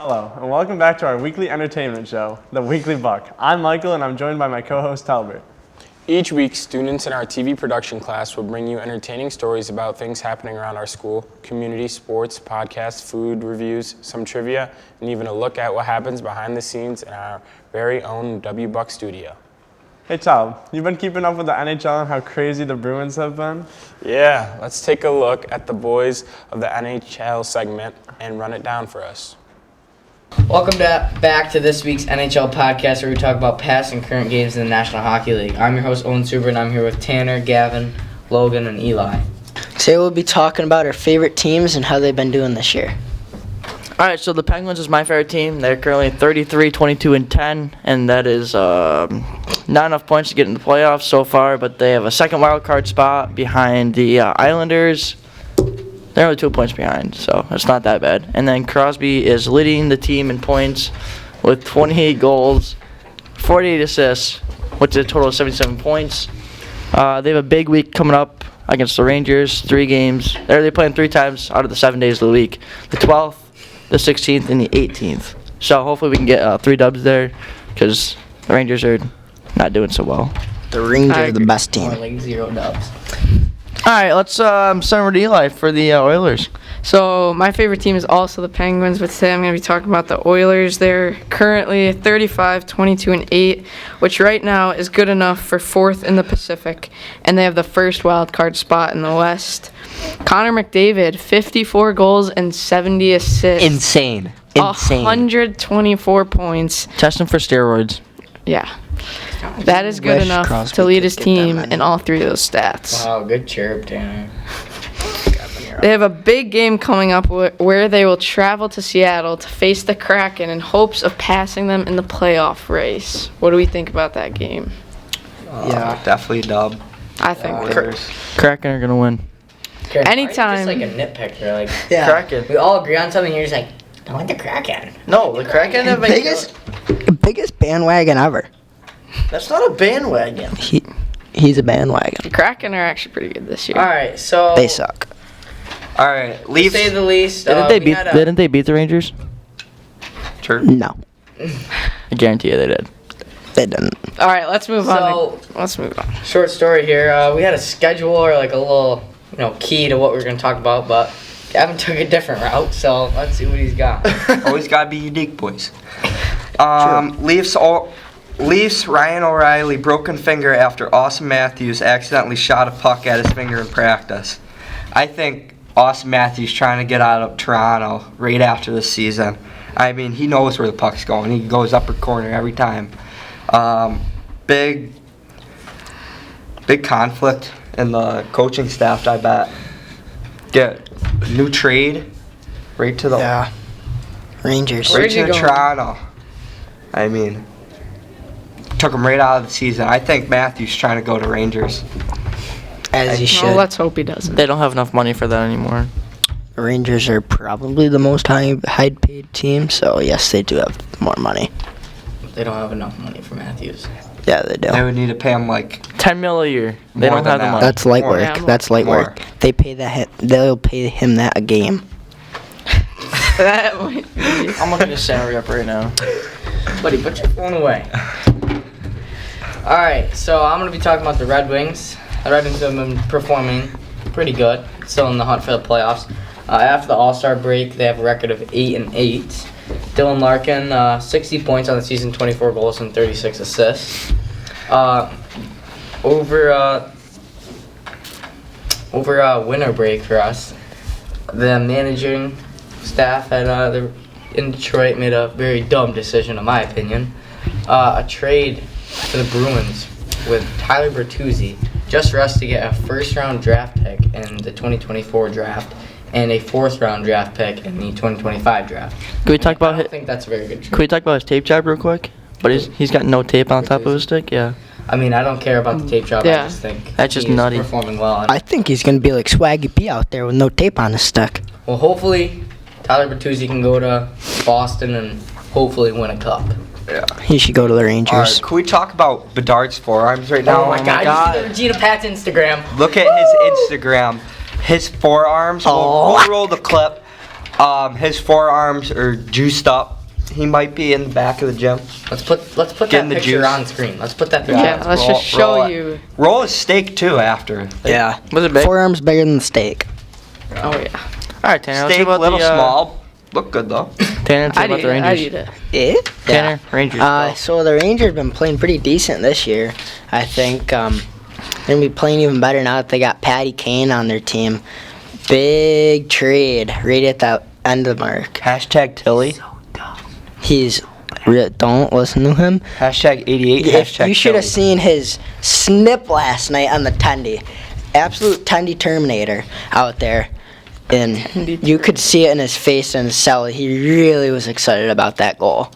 Hello, and welcome back to our weekly entertainment show, The Weekly Buck. I'm Michael, and I'm joined by my co-host, Talbert. Each week, students in our TV production class will bring you entertaining stories about things happening around our school, community, sports, podcasts, food reviews, some trivia, and even a look at what happens behind the scenes in our very own WBUC studio. Hey, Tal, you been keeping up with the NHL and how crazy the Bruins have been? Yeah, let's take a look at the boys of the NHL segment and run it down for us. Welcome back to this week's NHL podcast, where we talk about past and current games in the National Hockey League. I'm your host, Owen Suber, and I'm here with Tanner, Gavin, Logan, and Eli. Today we'll be talking about our favorite teams and how they've been doing this year. All right, so the Penguins is my favorite team. They're currently 33, 22, and 10, and that is not enough points to get in the playoffs so far, but they have a second wild card spot behind the Islanders. They're only 2 points behind, so it's not that bad. And then Crosby is leading the team in points with 28 goals, 48 assists, which is a total of 77 points. They have a big week coming up against the Rangers, 3 games. They're playing 3 times out of the 7 days of the week, the 12th, the 16th, and the 18th. So hopefully we can get 3 dubs there, because the Rangers are not doing so well. The Rangers are the best team. More like 0 dubs. All right, let's send over to Eli for the Oilers. So my favorite team is also the Penguins, but today I'm going to be talking about the Oilers. They're currently 35, 22, and 8, which right now is good enough for 4th in the Pacific, and they have the first wild card spot in the West. Connor McDavid, 54 goals and 70 assists. Insane. 124 points. Test him for steroids. Yeah. That is good Wish enough Crosby to lead could his get that team many. in all 3 of those stats. Wow, good chirp, Tanner. They have a big game coming up where they will travel to Seattle to face the Kraken in hopes of passing them in the playoff race. What do we think about that game? Yeah, definitely a dub. I think Kraken are going to win. Anytime. Just like a nitpicker. Like, Kraken. we all agree on something, you're just like, I want the Kraken. No, the Kraken have been Biggest bandwagon ever. That's not a bandwagon. He's a bandwagon. the Kraken are actually pretty good this year. All right, so They suck. All right, to Leafs. say the least, Didn't they beat the Rangers? Sure. No, I guarantee you they did. they didn't. All right, let's move on. So, Let's move on. short story here. We had a schedule or like a little, key to what we were going to talk about, but Gavin took a different route, so let's see what he's got. Always gotta be unique, boys. Leafs. Ryan O'Reilly broken finger after Austin Matthews accidentally shot a puck at his finger in practice. I think Austin Matthews trying to get out of Toronto right after the season. I mean, he knows where the puck's going. He goes upper corner every time. Big conflict in the coaching staff, I bet. Get a new trade right to the Rangers. Where'd right you to go? Toronto. I mean, took him right out of the season. I think Matthews trying to go to Rangers. As he Well, should. let's hope he doesn't. They don't have enough money for that anymore. Rangers are probably the most high-paid team, so yes, they do have more money. They don't have enough money for Matthews. Yeah, they do. They would need to pay him like $10 million a year. They More don't than have the that. money. That's light More. work. Yeah, That's light more. work. They'll pay him that a game. That might be- I'm looking his salary up right now. Buddy, put your phone away. All right, so I'm going to be talking about the Red Wings. The Red Wings have been performing pretty good, still in the hunt for the playoffs. After the All-Star break, they have a record of 8-8. Dylan Larkin, 60 points on the season, 24 goals and 36 assists. Over winter break for us, the managing staff in Detroit made a very dumb decision, in my opinion. A trade for the Bruins with Tyler Bertuzzi, just for us to get a first-round draft pick in the 2024 draft and a fourth-round draft pick in the 2025 draft. Can we talk about I his, don't think that's a very good Can trade. we talk about his tape job real quick? But he's got no tape on top of his stick. Yeah. I mean, I don't care about the tape job. Yeah. I just think That's just he is nutty. performing well. I think he's gonna be like Swaggy P out there with no tape on his stick. Well, hopefully, Tyler Bertuzzi can go to Boston and hopefully win a cup. He should go to the All right, Rangers. can we talk about Bedard's forearms right now? Oh my God! You see the Regina Pat's Instagram? Look at his Instagram. His forearms. We'll roll the clip. His forearms are juiced up. He might be in the back of the gym. Let's put Getting that the picture juice. on screen. Let's put that picture. Yeah, let's just show you. Roll his steak too after. Yeah. Was it big? Forearms bigger than the steak. Oh yeah. All right, Tanner. Let's see Steak, about little the, small. Look good though. Tanner, let's see I'd about eat the it. I'd Rangers. eat it. Yeah. Tanner, Rangers. go. So the Rangers have been playing pretty decent this year. I think they're gonna be playing even better now that they got Patty Kane on their team. Big trade right at the end of the mark. Hashtag Tilly. He's don't listen to him. Hashtag 88. Hashtag You should have Tilly. seen his snip last night on the Tendy. Absolute Tendy Terminator out there. And you could see it in his face and his cell. He really was excited about that goal.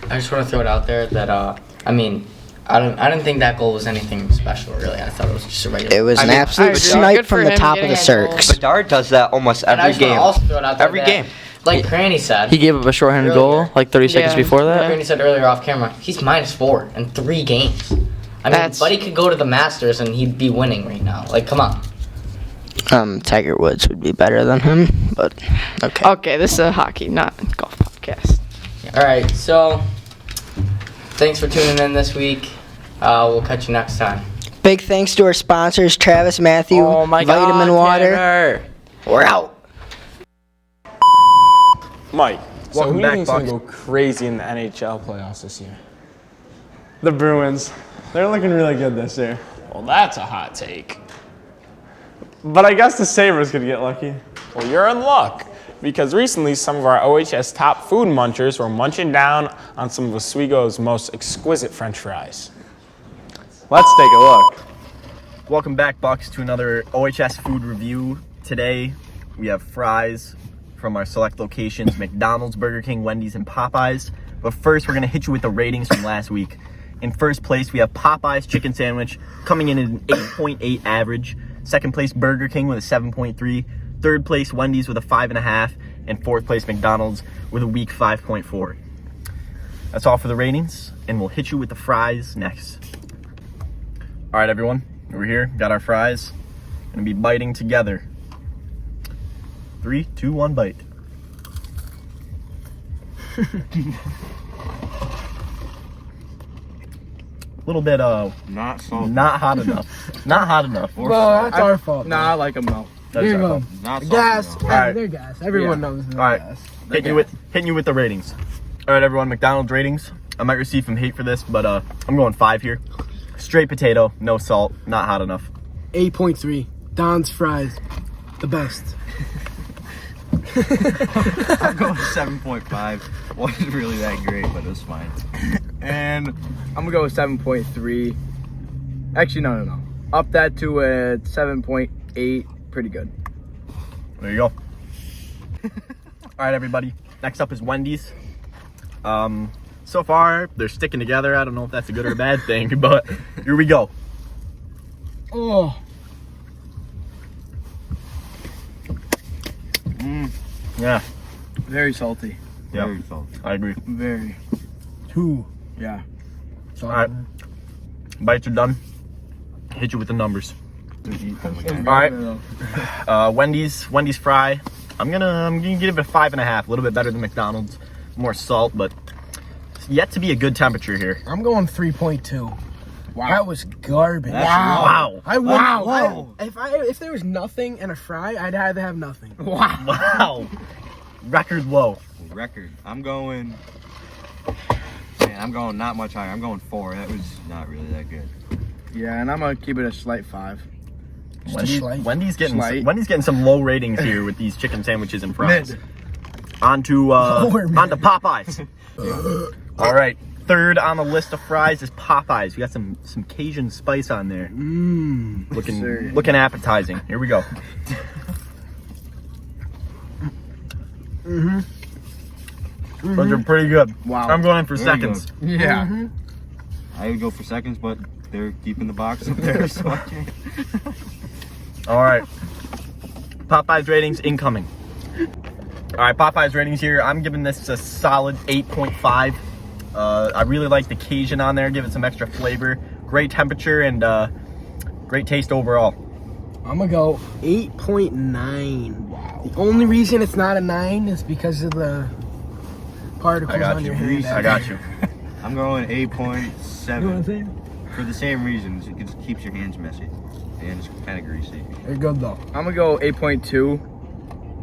I just want to throw it out there that I didn't think that goal was anything special really. I thought it was just a regular. It was I an mean, absolute good snipe for from the him top of getting the a goal. circs. Bedard does that almost And I every just wanna game. also throw it out there Every that, game. Like Cranny said. He gave up a shorthanded Earlier. goal like 30 seconds Yeah. before that. Cranny said earlier off camera. He's -4 in 3 games. I mean, That's- Buddy could go to the Masters and he'd be winning right now. Like, come on. Tiger Woods would be better than him, but okay. Okay, this is a hockey, not golf podcast. All right, so thanks for tuning in this week. We'll catch you next time. Big thanks to our sponsors, Travis Matthew, Oh my Vitamin God, Water. Tanner. We're out. Mike, so Welcome who do you back, think's going to Bucks. go crazy in the NHL playoffs this year? The Bruins. They're looking really good this year. Well, that's a hot take. But I guess the Sabres could get lucky. Well, you're in luck, because recently some of our OHS top food munchers were munching down on some of Oswego's most exquisite French fries. Let's take a look. Welcome back, Bucks, to another OHS food review. Today, we have fries from our select locations, McDonald's, Burger King, Wendy's, and Popeyes. But first, we're going to hit you with the ratings from last week. In first place, we have Popeyes chicken sandwich coming in at an 8.8 average. Second place, Burger King with a 7.3. Third place, Wendy's with a 5.5. And fourth place, McDonald's with a weak 5.4. That's all for the ratings, and we'll hit you with the fries next. All right, everyone, we're here. Got our fries. Gonna be biting together. 3, 2, 1, bite. Little bit Not salty. not hot enough. Not hot enough. Well, that's our fault. Nah, I like them though. That's Here you our go. fault. Not salty. Gas. though. Hey, Alright. they're gas. Everyone Yeah. knows they're All right. gas. Hitting you with the ratings. All right, everyone. McDonald's ratings. I might receive some hate for this, but I'm going 5 here. Straight potato, no salt, not hot enough. 8.3. Don's fries. The best. I'm going 7.5. Wasn't really that great, but it was fine. And I'm gonna go with 7.3. Actually, no. Up that to a 7.8. Pretty good. There you go. All right, everybody. Next up is Wendy's. So far, they're sticking together. I don't know if that's a good or a bad thing, but here we go. Oh. Yeah, Very salty. yeah, Very salty. I agree. Very. 2. Yeah. All right, bites are done. Hit you with the numbers. All right, Wendy's fry. I'm gonna give it a 5.5. A little bit better than McDonald's. More salt, but it's yet to be a good temperature here. I'm going 3.2. Wow. That was garbage. Wow. I would. Wow. If there was nothing and a fry, I'd rather have nothing. Wow. Record low. Record. I'm going not much higher. I'm going 4. That was not really that good. Yeah, and I'm gonna keep it a slight 5. Wendy's getting Slight. some low ratings here with these chicken sandwiches and fries. Mid. Onto Popeyes. All right, third on the list of fries is Popeyes. We got some Cajun spice on there. Looking appetizing. Here we go. Those are pretty good. Wow. I'm going in for Very seconds. Yeah. I would go for seconds, but they're keeping the box up there, so I can't. All right. Popeyes ratings incoming. All right, Popeyes ratings here. I'm giving this a solid 8.5. I really like the Cajun on there. Give it some extra flavor. Great temperature and great taste overall. I'm gonna go 8.9. Wow. The only reason it's not a 9 is because of the particles I got on you. your hand. I got you. I'm going You wanna 8.7 say? for the same reasons. It just keeps your hands messy and it's kind of greasy. You're good though. I'm gonna go 8.2,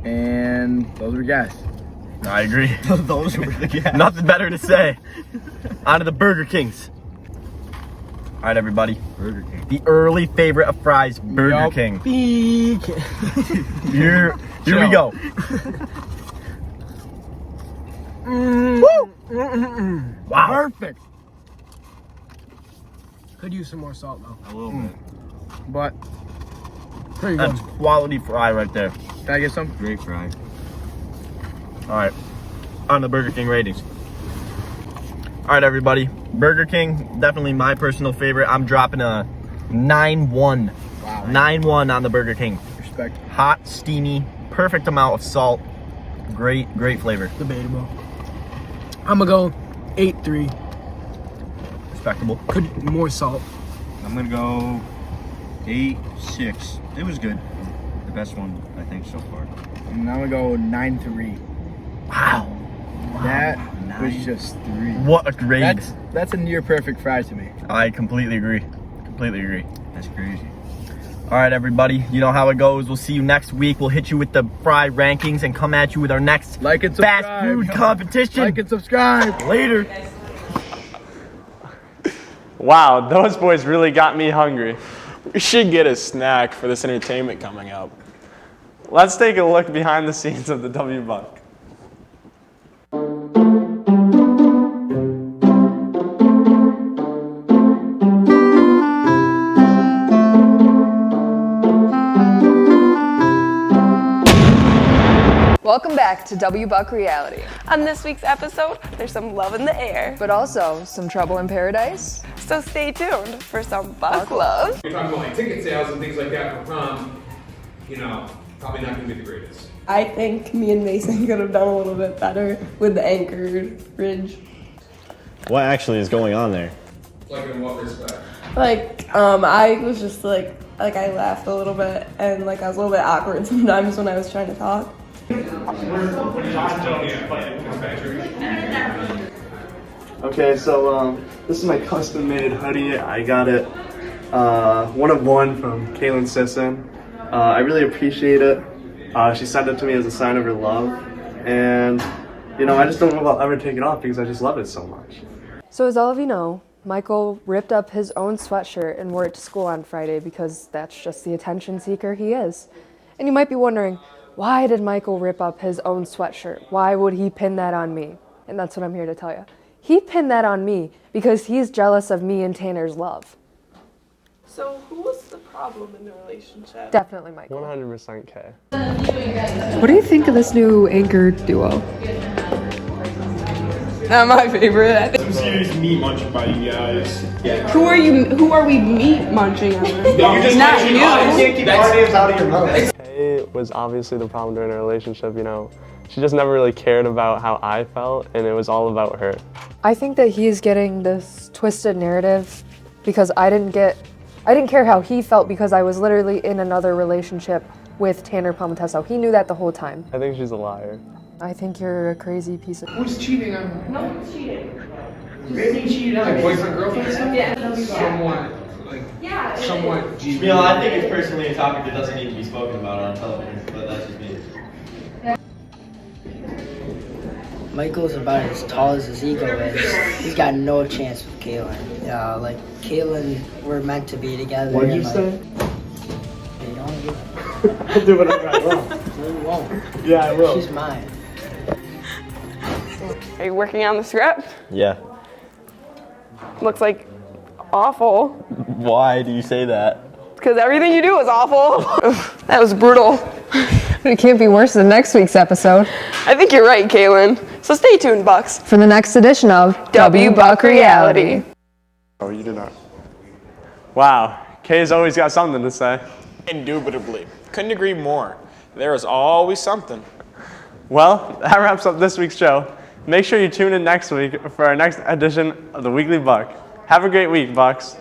and those were gas. I agree. Those were the gas. Nothing better to say. On to the Burger Kings. All right, everybody. Burger King. The early favorite of fries, Burger Yup. King. Beak. Here we go. Wow. Perfect. Could use some more salt though. A little bit. But Pretty good. That's quality fry right there. can I get some? Great fry. All right, on the Burger King ratings. All right, everybody. Burger King, definitely my personal favorite. I'm dropping a 9-1. Wow. 9-1 on the Burger King. Respect. Hot, steamy, perfect amount of salt. Great flavor. Debatable. I'm gonna go 8.3. Respectable. Could more salt. I'm gonna go 8.6. It was good. The best one I think so far. And I'm gonna go 9.3. Wow. That was just 3. What a grade. That's a near perfect fry to me. I completely agree. That's crazy. All right, everybody. You know how it goes. We'll see you next week. We'll hit you with the fry rankings and come at you with our next Like and subscribe. fast food competition. Like and subscribe. Later. Wow, those boys really got me hungry. We should get a snack for this entertainment coming up. Let's take a look behind the scenes of the WBUC. Welcome back to WBUC Reality. On this week's episode, there's some love in the air, but also some trouble in paradise. So stay tuned for some Buck love. You're talking about like ticket sales and things like that for prom, you know, probably not gonna be the greatest. I think me and Mason could have done a little bit better with the anchorage. What actually is going on there? Like in what respect? Like, I was just like I laughed a little bit and like I was a little bit awkward sometimes when I was trying to talk. Okay, so this is my custom-made hoodie. I got it 1 of 1 from Kaylin Sisson. I really appreciate it. She sent it to me as a sign of her love, and you know, I just don't know if I'll ever take it off because I just love it so much. So as all of you know, Michael ripped up his own sweatshirt and wore it to school on Friday because that's just the attention seeker he is. And you might be wondering, why did Michael rip up his own sweatshirt? Why would he pin that on me? And that's what I'm here to tell you. He pinned that on me because he's jealous of me and Tanner's love. So who was the problem in the relationship? Definitely Michael. 100% K. What do you think of this new anchor duo? Not my favorite. Some serious meat munching by you guys. Yeah. Who are we meat munching on? You just Not mentioned you. us. You can't keep our names out of your mouth. Kay was obviously the problem during our relationship, you know. She just never really cared about how I felt, and it was all about her. I think that he's getting this twisted narrative because I didn't care how he felt because I was literally in another relationship with Tanner Palmatesso. He knew that the whole time. I think she's a liar. I think you're a crazy piece of... Who's cheating on her? No one's cheating. Maybe cheated on like boyfriend, girlfriend stuff? Yeah. Somewhat. You know, I think it's personally a topic that doesn't need to be spoken about on television, but that's just me. Michael's about as tall as his ego is. He's got no chance with Kaylin. Like, Kaylin, we're meant to be together. What'd you and, say? You don't do it. I'll do whatever I want. No, you won't. Yeah, I will. She's mine. Are you working on the script? Yeah. Looks like awful. Why do you say that? Because everything you do is awful. That was brutal. It can't be worse than next week's episode. I think you're right, Kaylin. So stay tuned, Bucks. For the next edition of WBUC Reality. Oh, you did not. Wow, Kay's always got something to say. Indubitably. Couldn't agree more. There is always something. Well, that wraps up this week's show. Make sure you tune in next week for our next edition of the Weekly Buck. Have a great week, Bucks.